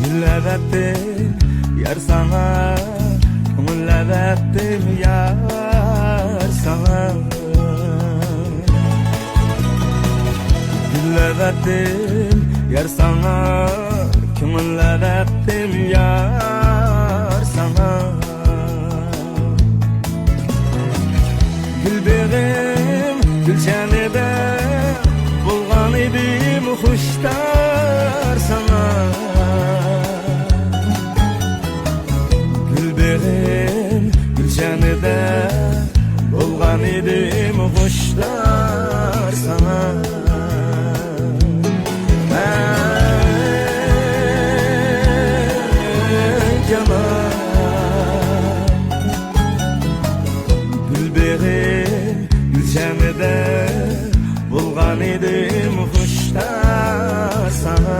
Güllevettim yar sana, güllevettim yar sana. Güllevettim yar sana, güllevettim yar sana. Gülbeğim gülşenide bulgan idim huştar sana. Gülbeğim gülşenide bulgan idim huştar sana. Gülbeğim gülşenide bulgan idim huştar sana.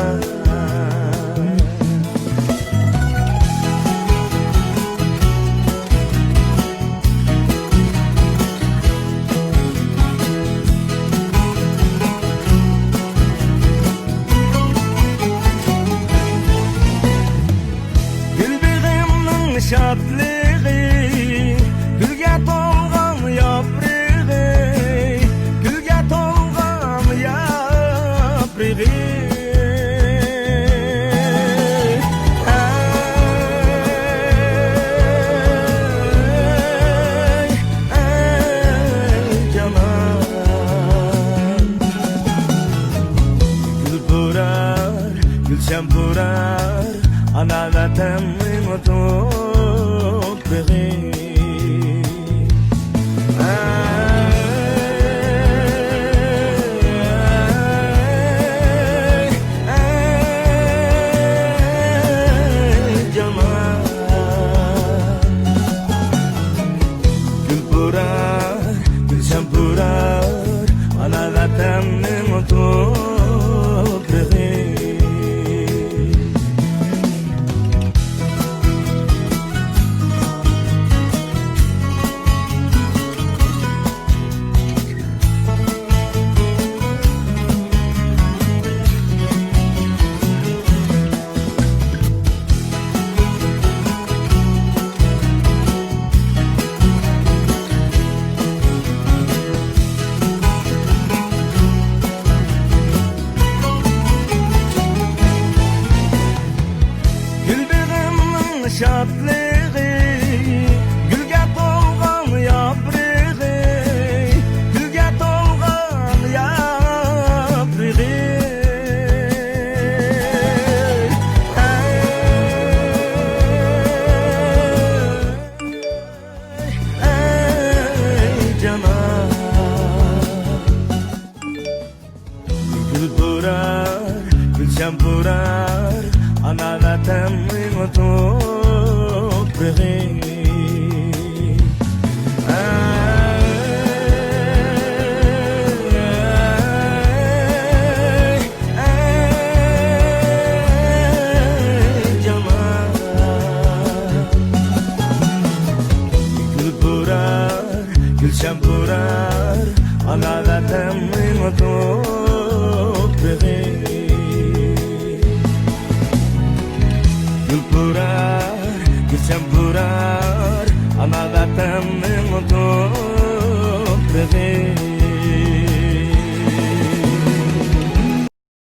Gülbeğimnin şadlığı gülge tolgan yaprağı, gülge tolgan yaprağı. Gülşen burar, ana vatanımın toprağı. Gül burar, gülşen burar, ana vatanımın toprağı. Şadlığı gülge tolgan yaprağı, gülge tolgan yaprağı. Ey canan, gül burar, gülşen burar, ana vatanımın toprağı. Gülşen burar, ana vatanımın toprağı. Gül burar, gülşen burar, ana vatanımın